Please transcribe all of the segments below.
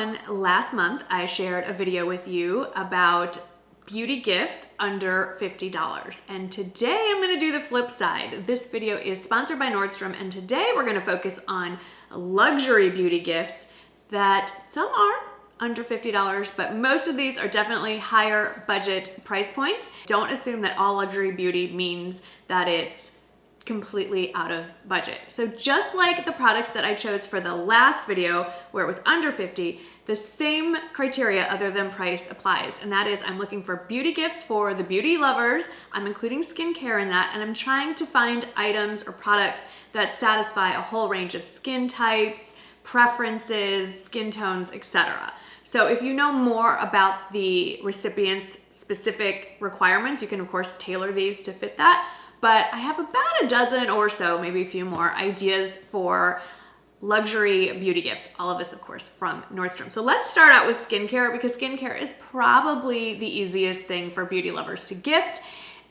one, last month I shared a video with you about beauty gifts under $50. And today I'm gonna do the flip side. This video is sponsored by Nordstrom, and today we're gonna focus on luxury beauty gifts that some are under $50, but most of these are definitely higher budget price points. Don't assume that all luxury beauty means that it's completely out of budget. So just like the products that I chose for the last video where it was under 50, the same criteria other than price applies. And that is, I'm looking for beauty gifts for the beauty lovers. I'm including skincare in that, and I'm trying to find items or products that satisfy a whole range of skin types, preferences, skin tones, etc. So if you know more about the recipient's specific requirements, you can of course tailor these to fit that. But I have about a dozen or so, maybe a few more ideas for luxury beauty gifts. All of this, of course, from Nordstrom. So let's start out with skincare, because skincare is probably the easiest thing for beauty lovers to gift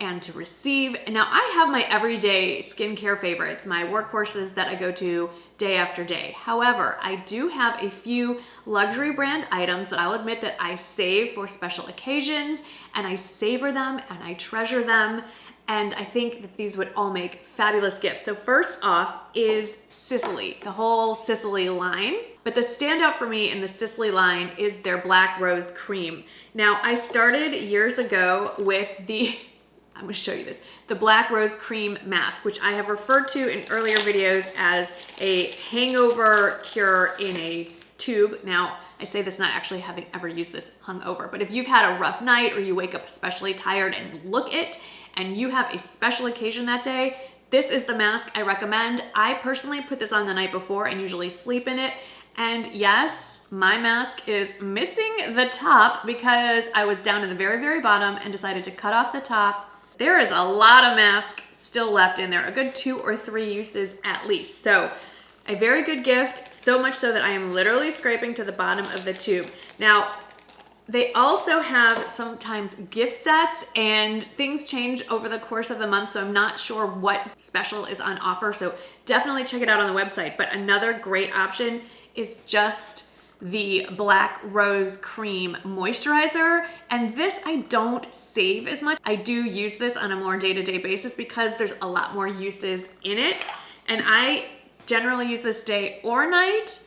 and to receive. And now I have my everyday skincare favorites, my workhorses that I go to day after day. However, I do have a few luxury brand items that I'll admit that I save for special occasions, and I savor them and I treasure them. And I think that these would all make fabulous gifts. So first off is Sicily, the whole Sicily line. But the standout for me in the Sicily line is their Black Rose Cream. Now, I started years ago with I'm gonna show you this, the Black Rose Cream Mask, which I have referred to in earlier videos as a hangover cure in a tube. Now, I say this not actually having ever used this hungover, but if you've had a rough night or you wake up especially tired and look it, and you have a special occasion that day, this is the mask I recommend. I personally put this on the night before and usually sleep in it. And yes, my mask is missing the top because I was down to the very, very bottom and decided to cut off the top. There is a lot of mask still left in there, a good 2 or 3 uses at least. So a very good gift, so much so that I am literally scraping to the bottom of the tube. Now, they also have sometimes gift sets, and things change over the course of the month, so I'm not sure what special is on offer, so definitely check it out on the website. But another great option is just the Black Rose Cream Moisturizer, and this I don't save as much. I do use this on a more day-to-day basis because there's a lot more uses in it, and I generally use this day or night,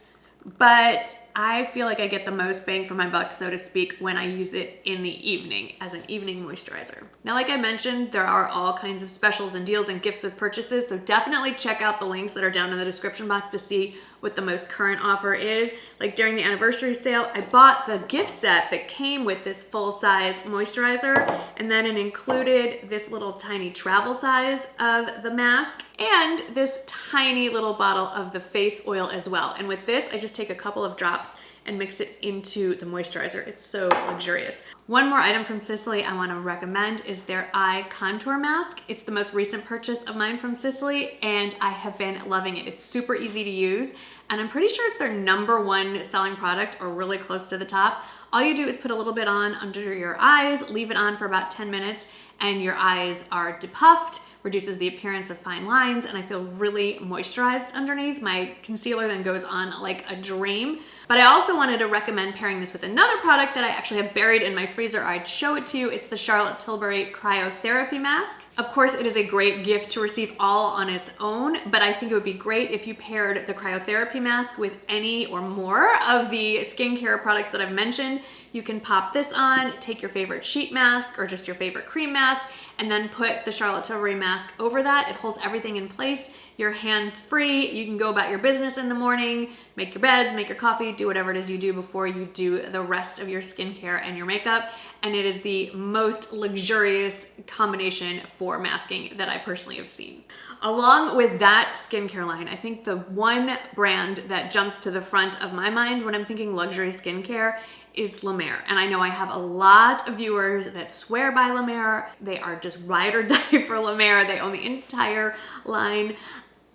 but I feel like I get the most bang for my buck, so to speak, when I use it in the evening as an evening moisturizer. Now, like I mentioned, there are all kinds of specials and deals and gifts with purchases, so definitely check out the links that are down in the description box to see what the most current offer is. Like during the anniversary sale, I bought the gift set that came with this full-size moisturizer, and then it included this little tiny travel size of the mask and this tiny little bottle of the face oil as well. And with this, I just take a couple of drops and mix it into the moisturizer. It's so luxurious. One more item from Sicily I wanna recommend is their eye contour mask. It's the most recent purchase of mine from Sicily, and I have been loving it. It's super easy to use, and I'm pretty sure it's their #1 selling product, or really close to the top. All you do is put a little bit on under your eyes, leave it on for about 10 minutes, and your eyes are depuffed, reduces the appearance of fine lines, and I feel really moisturized underneath. My concealer then goes on like a dream. But I also wanted to recommend pairing this with another product that I actually have buried in my freezer. I'd show it to you. It's the Charlotte Tilbury Cryotherapy Mask. Of course, it is a great gift to receive all on its own, but I think it would be great if you paired the cryotherapy mask with any or more of the skincare products that I've mentioned. You can pop this on, take your favorite sheet mask or just your favorite cream mask, and then put the Charlotte Tilbury mask over that. It holds everything in place. Your hands free. You can go about your business in the morning, make your beds, make your coffee, do whatever it is you do before you do the rest of your skincare and your makeup. And it is the most luxurious combination for masking that I personally have seen. Along with that skincare line, I think the one brand that jumps to the front of my mind when I'm thinking luxury skincare is La Mer. And I know I have a lot of viewers that swear by La Mer. They are just ride or die for La Mer. They own the entire line.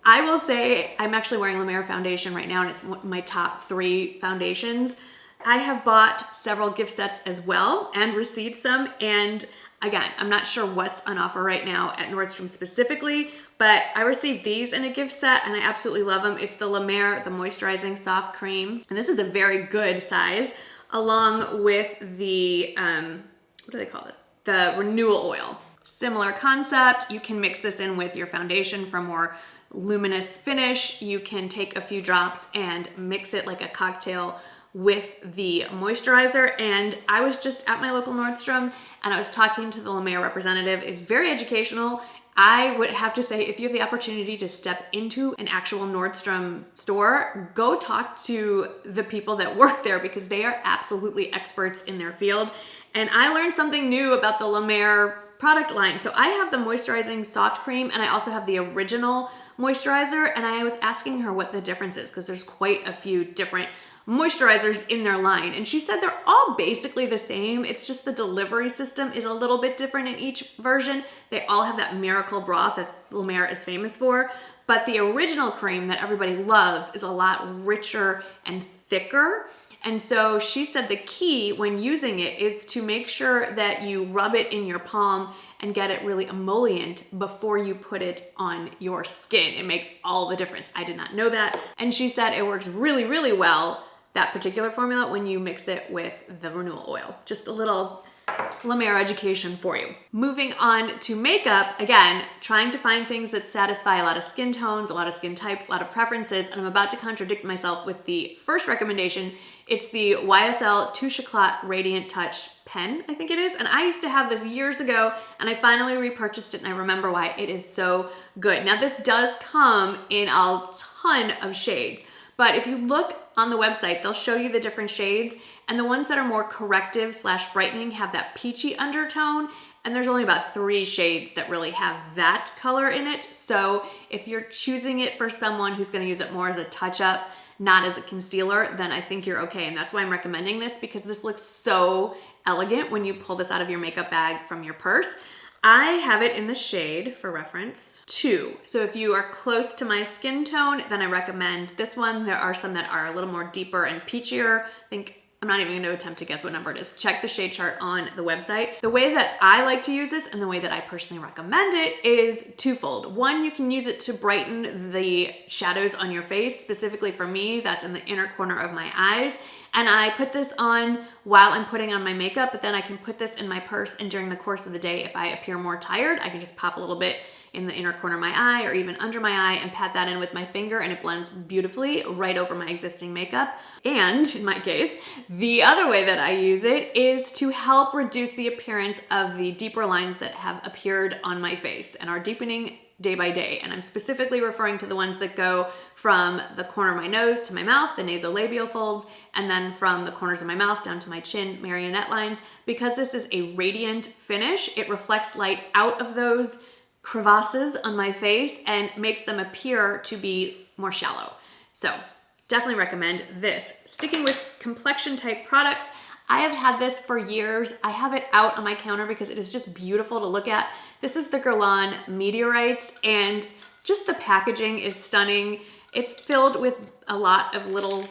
I will say I'm actually wearing La Mer foundation right now, and it's my top 3 foundations. I have bought several gift sets as well and received some, and Again, I'm not sure what's on offer right now at Nordstrom specifically, but I received these in a gift set and I absolutely love them. It's the La Mer, the Moisturizing Soft Cream. And this is a very good size, along with the, what do they call this? The Renewal Oil. Similar concept. You can mix this in with your foundation for more luminous finish. You can take a few drops and mix it like a cocktail with the moisturizer. And I was just at my local Nordstrom and I was talking to the La Mer representative. It's very educational. I would have to say, if you have the opportunity to step into an actual Nordstrom store, go talk to the people that work there because they are absolutely experts in their field. And I learned something new about the La Mer product line. So I have the Moisturizing Soft Cream and I also have the original moisturizer, and I was asking her what the difference is because there's quite a few different moisturizers in their line, and she said they're all basically the same. It's just the delivery system is a little bit different in each version. They all have that miracle broth that La Mer is famous for, but the original cream that everybody loves is a lot richer and thicker. And so she said the key when using it is to make sure that you rub it in your palm and get it really emollient before you put it on your skin. It makes all the difference. I did not know that. And she said it works really, really well, that particular formula, when you mix it with the Renewal Oil. Just a little La Mer education for you. Moving on to makeup, again, trying to find things that satisfy a lot of skin tones, a lot of skin types, a lot of preferences, and I'm about to contradict myself with the first recommendation. It's the YSL Touche Éclat Radiant Touch pen, I think it is, and I used to have this years ago, and I finally repurchased it, and I remember why. It is so good. Now, this does come in a ton of shades, but if you look on the website, they'll show you the different shades, and the ones that are more corrective / brightening have that peachy undertone, and there's only about 3 shades that really have that color in it. So if you're choosing it for someone who's gonna use it more as a touch-up, not as a concealer, then I think you're okay. And that's why I'm recommending this, because this looks so elegant when you pull this out of your makeup bag from your purse. I have it in the shade, for reference, 2. So if you are close to my skin tone, then I recommend this one. There are some that are a little more deeper and peachier. I think I'm not even gonna attempt to guess what number it is. Check the shade chart on the website. The way that I like to use this and the way that I personally recommend it is twofold. One, you can use it to brighten the shadows on your face. Specifically for me, that's in the inner corner of my eyes. And I put this on while I'm putting on my makeup, but then I can put this in my purse, and during the course of the day, if I appear more tired, I can just pop a little bit in the inner corner of my eye or even under my eye and pat that in with my finger, and it blends beautifully right over my existing makeup. And in my case, the other way that I use it is to help reduce the appearance of the deeper lines that have appeared on my face and are deepening day by day. And I'm specifically referring to the ones that go from the corner of my nose to my mouth, the nasolabial folds, and then from the corners of my mouth down to my chin, marionette lines. Because this is a radiant finish, it reflects light out of those crevasses on my face and makes them appear to be more shallow. So definitely recommend this. Sticking with complexion type products, I have had this for years. I have it out on my counter because it is just beautiful to look at. This is the Guerlain Meteorites, and just the packaging is stunning. It's filled with a lot of little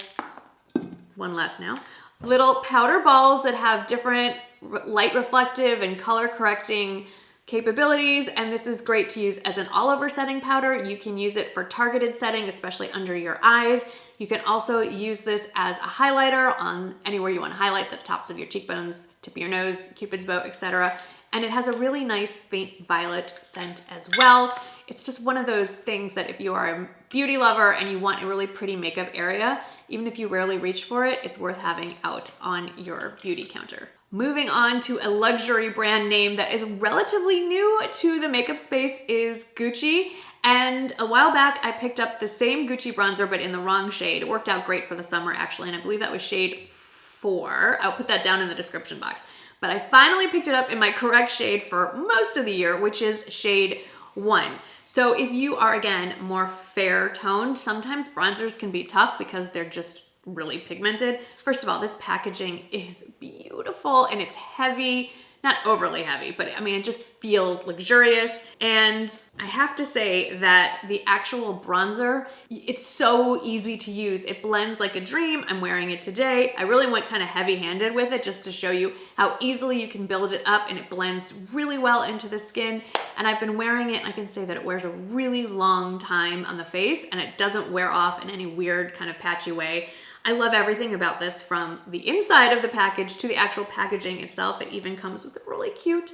powder balls that have different light reflective and color correcting capabilities, and this is great to use as an all-over setting powder. You can use it for targeted setting, especially under your eyes. You can also use this as a highlighter on anywhere you want to highlight, the tops of your cheekbones, tip of your nose, Cupid's bow, etc. And it has a really nice faint violet scent as well. It's just one of those things that if you are a beauty lover and you want a really pretty makeup area, even if you rarely reach for it, it's worth having out on your beauty counter. Moving on to a luxury brand name that is relatively new to the makeup space is Gucci. And a while back, I picked up the same Gucci bronzer, but in the wrong shade. It worked out great for the summer, actually, and I believe that was shade 4. I'll put that down in the description box. But I finally picked it up in my correct shade for most of the year, which is shade 1. So if you are, again, more fair toned, sometimes bronzers can be tough because they're just really pigmented. First of all, this packaging is beautiful and it's heavy. not overly heavy, but I mean, it just feels luxurious. And I have to say that the actual bronzer, it's so easy to use. It blends like a dream. I'm wearing it today. I really went kind of heavy-handed with it just to show you how easily you can build it up, and it blends really well into the skin. And I've been wearing it, and I can say that it wears a really long time on the face, and it doesn't wear off in any weird kind of patchy way. I love everything about this, from the inside of the package to the actual packaging itself. It even comes with a really cute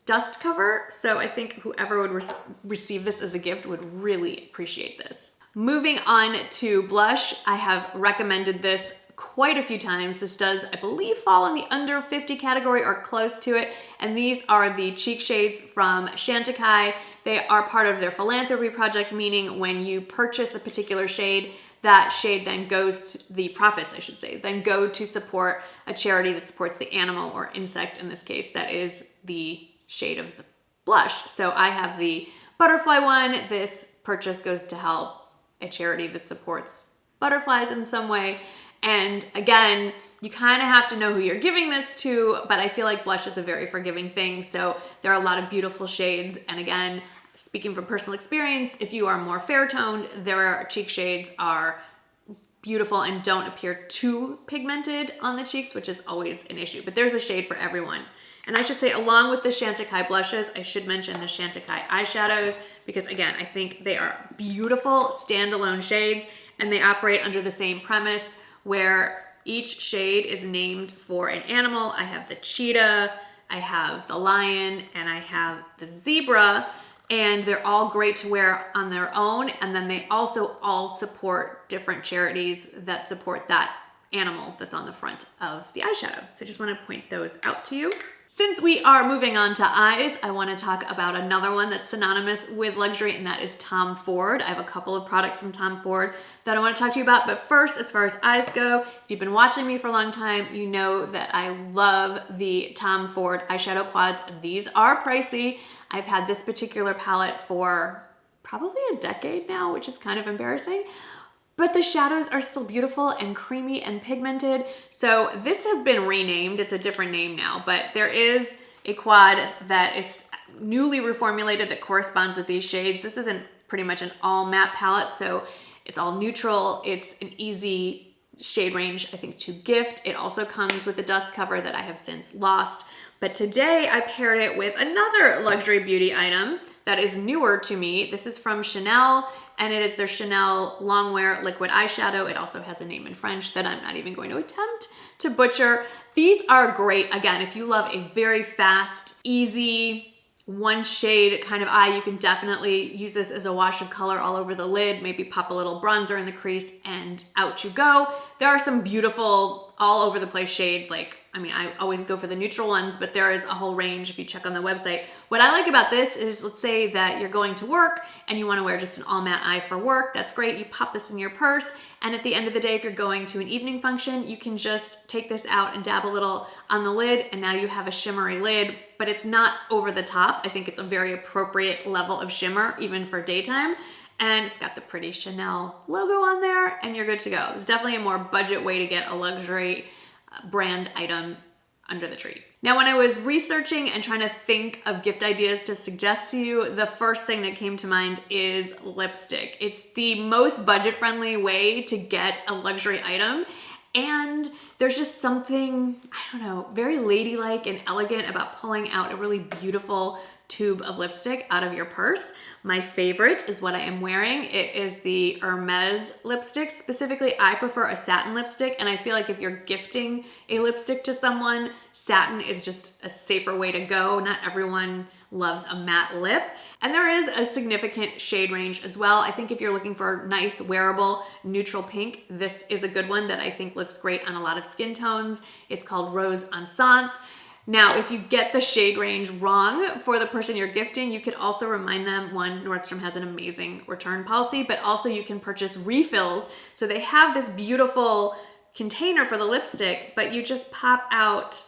dust cover. So I think whoever would receive this as a gift would really appreciate this. Moving on to blush, I have recommended this quite a few times. This does, I believe, fall in the under 50 category or close to it. And these are the cheek shades from Chantecaille. They are part of their philanthropy project, meaning when you purchase a particular shade, that shade then goes to the profits, I should say, then go to support a charity that supports the animal or insect, in this case, that is the shade of the blush. So I have the butterfly one. This purchase goes to help a charity that supports butterflies in some way. And again, you kind of have to know who you're giving this to, but I feel like blush is a very forgiving thing. So there are a lot of beautiful shades. And again, speaking from personal experience, if you are more fair toned, their cheek shades are beautiful and don't appear too pigmented on the cheeks, which is always an issue. But there's a shade for everyone. And I should say, along with the Chantecaille blushes, I should mention the Chantecaille eyeshadows, because again, I think they are beautiful standalone shades, and they operate under the same premise where each shade is named for an animal. I have the cheetah, I have the lion, and I have the zebra, and they're all great to wear on their own. And then they also all support different charities that support that animal that's on the front of the eyeshadow. So I just want to point those out to you. Since we are moving on to eyes, I want to talk about another one that's synonymous with luxury, and that is Tom Ford. I have a couple of products from Tom Ford that I want to talk to you about. But first, as far as eyes go, if you've been watching me for a long time, you know that I love the Tom Ford eyeshadow quads. These are pricey. I've had this particular palette for probably a decade now, which is kind of embarrassing. But the shadows are still beautiful and creamy and pigmented. So this has been renamed. It's a different name now, but there is a quad that is newly reformulated that corresponds with these shades. This is pretty much an all matte palette, so it's all neutral. It's an easy shade range, I think, to gift. It also comes with a dust cover that I have since lost. But today I paired it with another luxury beauty item that is newer to me. This is from Chanel, and it is their Chanel Longwear Liquid Eyeshadow. It also has a name in French that I'm not even going to attempt to butcher. These are great. Again, if you love a very fast, easy, one shade kind of eye, you can definitely use this as a wash of color all over the lid, maybe pop a little bronzer in the crease, and out you go. There are some beautiful all over the place shades. Like, I mean, I always go for the neutral ones, but there is a whole range if you check on the website. What I like about this is, let's say that you're going to work and you want to wear just an all matte eye for work. That's great. You pop this in your purse, and at the end of the day, if you're going to an evening function, you can just take this out and dab a little on the lid, and now you have a shimmery lid, but it's not over the top. I think it's a very appropriate level of shimmer, even for daytime. And it's got the pretty Chanel logo on there, and you're good to go. It's definitely a more budget way to get a luxury brand item under the tree. Now, when I was researching and trying to think of gift ideas to suggest to you, the first thing that came to mind is lipstick. It's the most budget-friendly way to get a luxury item, and there's just something, I don't know, very ladylike and elegant about pulling out a really beautiful tube of lipstick out of your purse. My favorite is what I am wearing. It is the Hermes lipstick. Specifically, I prefer a satin lipstick, and I feel like if you're gifting a lipstick to someone, satin is just a safer way to go. Not everyone loves a matte lip. And there is a significant shade range as well. I think if you're looking for a nice, wearable, neutral pink, this is a good one that I think looks great on a lot of skin tones. It's called Rose Encens. Now, if you get the shade range wrong for the person you're gifting, you could also remind them, one, Nordstrom has an amazing return policy, but also you can purchase refills. So they have this beautiful container for the lipstick, but you just pop out,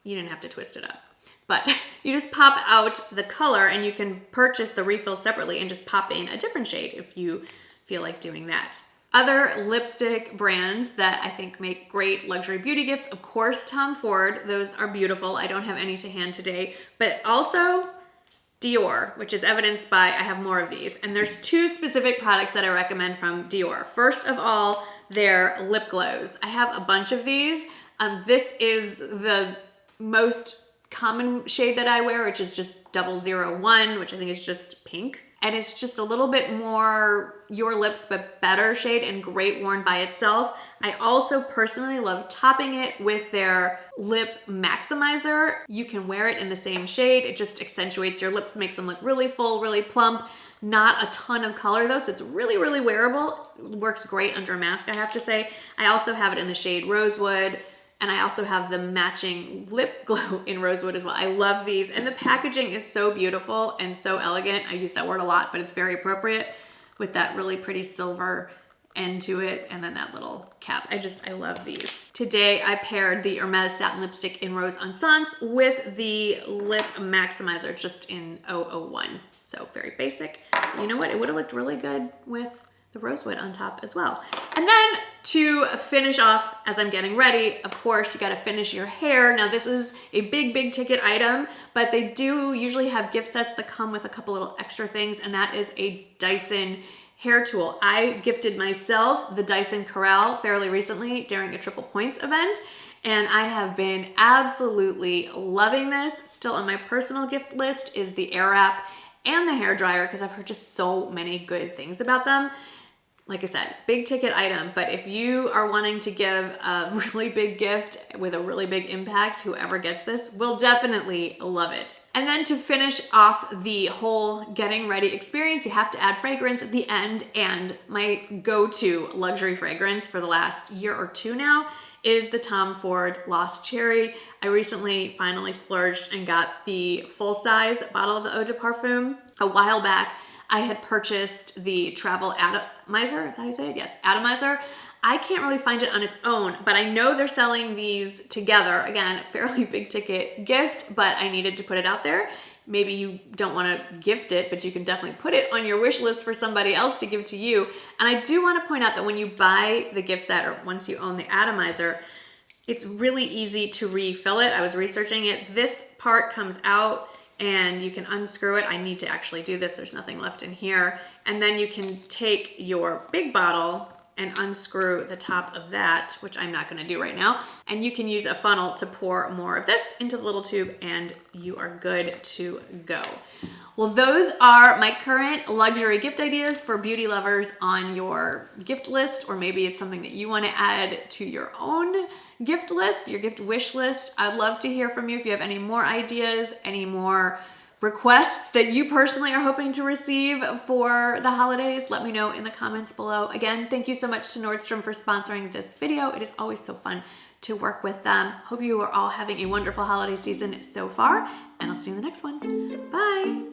you didn't have to twist it up, but you just pop out the color, and you can purchase the refill separately and just pop in a different shade if you feel like doing that. Other lipstick brands that I think make great luxury beauty gifts, of course, Tom Ford. Those are beautiful. I don't have any to hand today, but also Dior, which is evidenced by, I have more of these. And there's two specific products that I recommend from Dior. First of all, their lip glows. I have a bunch of these. This is the most common shade that I wear, which is just 001, which I think is just pink. And it's just a little bit more your lips, but better shade and great worn by itself. I also personally love topping it with their lip maximizer. You can wear it in the same shade. It just accentuates your lips, makes them look really full, really plump. Not a ton of color though, so it's really, really wearable. It works great under a mask, I have to say. I also have it in the shade Rosewood. And I also have the matching lip glow in Rosewood as well. I love these. And the packaging is so beautiful and so elegant. I use that word a lot, but it's very appropriate with that really pretty silver end to it. And then that little cap. I love these. Today, I paired the Hermes Satin Lipstick in Rose Encens with the Lip Maximizer just in 001. So very basic. You know what? It would have looked really good with the Rosewood on top as well. And then to finish off, as I'm getting ready, of course, you gotta finish your hair. Now this is a big, big ticket item, but they do usually have gift sets that come with a couple little extra things, and that is a Dyson hair tool. I gifted myself the Dyson Corral fairly recently during a Triple Points event, and I have been absolutely loving this. Still on my personal gift list is the Air Wrap and the hair dryer because I've heard just so many good things about them. Like I said, big ticket item, but if you are wanting to give a really big gift with a really big impact, whoever gets this will definitely love it. And then to finish off the whole getting ready experience, you have to add fragrance at the end, and my go-to luxury fragrance for the last year or two now is the Tom Ford Lost Cherry. I recently finally splurged and got the full-size bottle of the Eau de Parfum. A while back, I had purchased the Travel Atomizer. Is that how you say it? Yes, Atomizer. I can't really find it on its own, but I know they're selling these together. Again, fairly big ticket gift, but I needed to put it out there. Maybe you don't want to gift it, but you can definitely put it on your wish list for somebody else to give to you. And I do want to point out that when you buy the gift set, or once you own the Atomizer, it's really easy to refill it. I was researching it. This part comes out and you can unscrew it. I need to actually do this. There's nothing left in here. And then you can take your big bottle and unscrew the top of that, which I'm not gonna do right now. And you can use a funnel to pour more of this into the little tube and you are good to go. Well, those are my current luxury gift ideas for beauty lovers on your gift list, or maybe it's something that you want to add to your own gift list, your gift wish list. I'd love to hear from you if you have any more ideas, any more requests that you personally are hoping to receive for the holidays. Let me know in the comments below. Again, thank you so much to Nordstrom for sponsoring this video. It is always so fun to work with them. Hope you are all having a wonderful holiday season so far, and I'll see you in the next one. Bye.